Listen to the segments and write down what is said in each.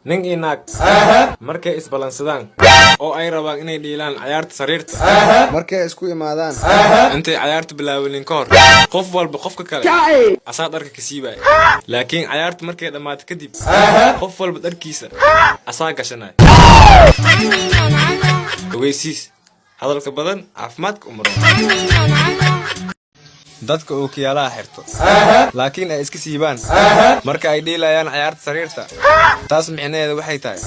nin iyo naag markay isbalansadaan oo ay rabaan inay dhiilaan ciyaarta sariirta markay isku imaadaan intay ciyaarta bilaabanin ka hor qof walba qofka kale asaa dharka ka siibay laakiin ciyaarta markay dhamaato kadib qof walba dharkiisa asaa gashanay ogeysiis hadalka badan caafimaadka umaro dadka oo kiyaalaha xirto laakiin ay iska siibaan marka ay dhiilayaan ciyaarta sariirta taas micnaheedu waxay tahay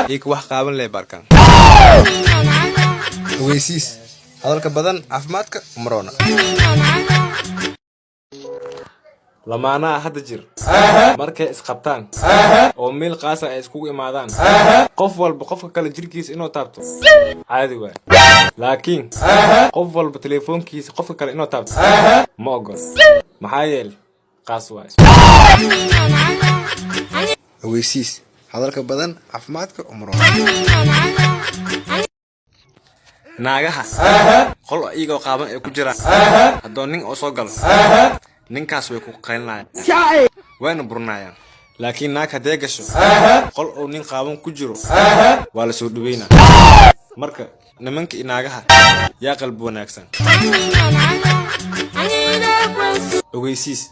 iyaga wax qaaban leh barkan ogeysiis hadalka badan caafimaadka umarona lamaanaha hadda jir markay isqabtaan oo meel qaasa ay iskugu imaadaan qof walba qofka kale jirkiisa inuu taabto caadi waay laakiin qof walba telefoonkiisa qofka kale inuu taabto ma ogol maxaa yeelay qaas waay ogeysiis hadalka badan caafimaadka umarona naagaha qol iyagoo qaaban ay ku jiraan haddoo nin oo soo galo ninkaas way ku qaylinayaan wayna burinayaan laakiin naag haddee gasho qol oo nin qaaban ku jiro waa la soo dhaweynaa marka nimanka iyo naagaha yaa qalbi wanaagsan ogeysiis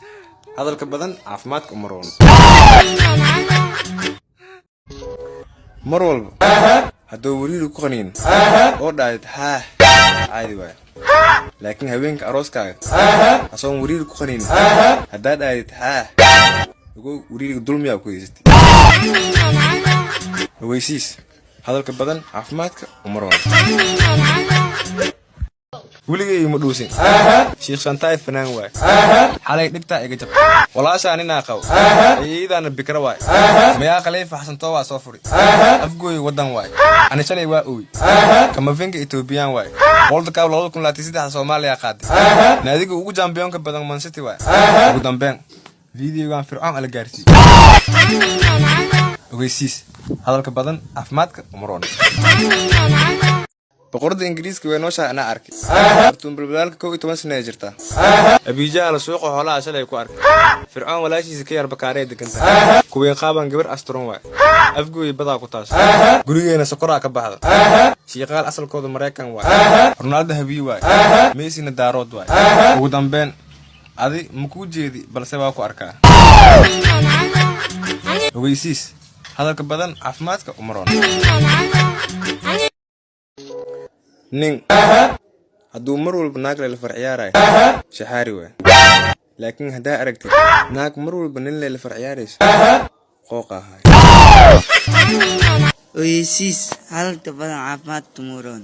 hadalka badan caafimaadka umaroon mar walba hadduu wariiru ku qaniin oo dhaahid haa caadi waay laakiin haweenka arooskaaga asoon wariir ku qaniin haddaad aadid haa ugu wariiriga dulmiyaa ku haysatay ogeysiis hadalka badan caafimaadka umaroon weligay ma dhuusin sheekh shantaay fanaan waay xalay dhigtaa iga jab walaashaa ninaa qabo iidaana bikra waay mayaa qalay faxsantoo waa soo furi afgooy wadan waay ani shalay waa ooy kama venga Ethiopian waay World Cup 2023 Soomaaliya qaaday naadiga ugu champion-ka badan Man City waay ugu dambeyn videogan Fir'aun ala gaarsiiyay ogeysiis hadalka badan caafimaadka umaroon boqorada Ingiriiska way noo shaacna arkay artuun bilbilaalka 12 sano jirta abijaala suuqa xoolaha shalay ku arkay Fir'aun walaashiisa ka yar bakaareed deganta kuwii qaaban gabar asturan waay afgooy badaa ku taas gurigeena sokoraa ka baxda shiiqaal asalkooda Mareykan waay Ronaldo habi waay Messi na daarood waay ugu dambeyn adi ma ku jeedi balse waa ku arkaa ogeysiis hadalka badan caafimaadka umaroon nin hadduu mar walba naag la farciyaarayo shaxaari waay laakiin haddaa aragtid naag mar walba nin la farciyaarayso qooqa ahay ogeysiis hadalka badan caafimaadka umaroon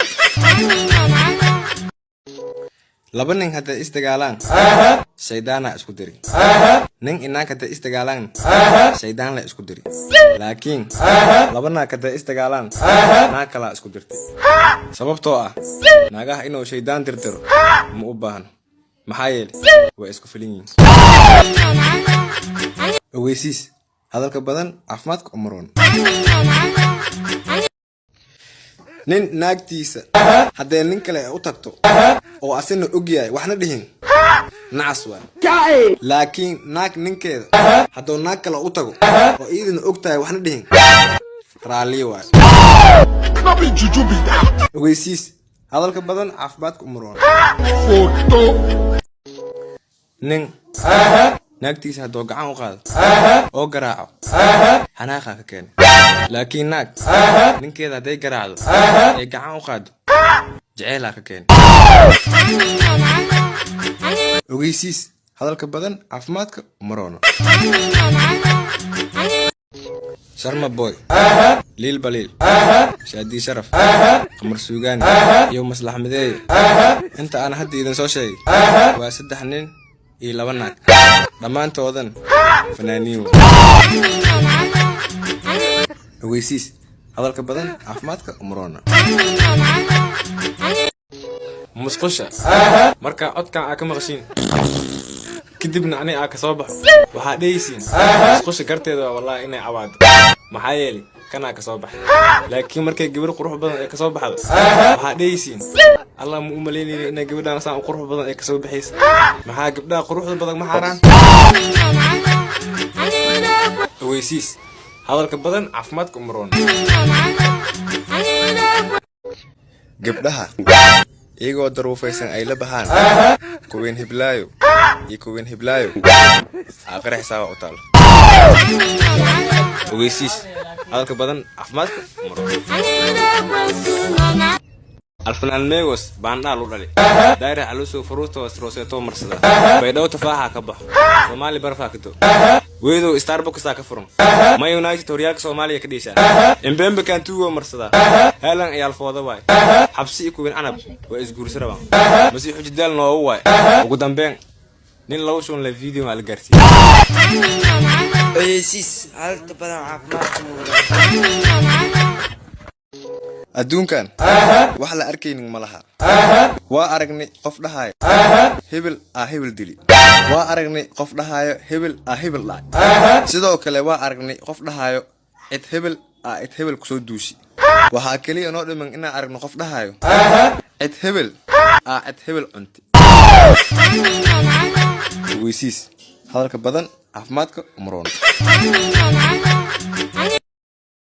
laba nin hadda isdagaalaan shaydaana isku diri nin inaag hadda isdagaalaan shaydaan la isku diri laakiin laba naag hadda isdagaalaan naag kala isku dirtay sababtoo ah naagaha inuu shaydaan dirdiro ma u baahno maxaa yeelay way isku filin yihiin ogeysiis hadalka badan caafimaadka umaroon nin naagtiisa haddee nin kale u tagto oo asina ogyahay waxna dhihin nacas waay laakiin naag ninkeeda hadduu naag kale u tago oo iidina ogtahay waxna dhihin raalliyo waay ogeysiis hadalka badan caafimaadka umaroon nin naagtiisa hadduu gacan u qaado oo garaaco xanaaqa ka keenay laakiin naag ninkeeda hadday garaacdo ee gacan u qaado jaceelaa ka keenay ogeysiis hadalka badan caafimaadka umaroona Sharma Boy Lil Balil Shadi Sharaf Qamar Suugaani iyo Maslax Mideey inta aan hadda idin soo sheegay waa 3 nin iyo 2 naag dhamaantoodan fanaaniin ogeysiis hadalka badan caafimaadka umaroona musqusha marka codkan aa ka maqashiin kadibna ani aa ka soo baxo waxaa dhaysiin musqusha garteeda wallahi inay cawaado maxaa yeelay kana ka soo baxay laakiin markay gabar qurux badan ay ka soo baxdo waxaa dhaysiin Allah mu umaleeyay inay gabadhan saan qurux badan ay ka soo baxayso maxaa gabdhaha quruxda badan ma xaraan ogeysiis hadalka badan caafimaadka umroon. gabdhaha iyagoo daruufaysan ay la baxaan kuween hiblaayo iyo kuween hiblaayo aakhire xisaaba u taal. ogeysiis hadalka badan caafimaadka umroon. الفنان ميغوس باندال ودالي دايره علوسو فروتو روسيتو مرسدا بيدو تفاحه كبخ سومالي برفا كتو ويدو ستاربكس كا فرن ما يونايتد تورياك سوماليا كديسا امبembe كان تو مرسدا هلان يال فودا واي حبسي كوين عنب واسغورسربا مسي خجدال نو واي ugu dambeyn nin law shon la video mal garti ogeysiis halka badan caafimaadka tumuroon adduunkan wax la arkaynin ma laha. waa aragnay qof dhahayo hebel hebel dili. waa aragnay qof dhahayo hebel hebel dhaay. sidoo kale waa aragnay qof dhahayo cid hebel kusoo duusi. waxaa kaliya noo dhiman inaan aragno qof dhahayo cid hebel cunti. ogeysiis hadalka badan caafimaadka umroon.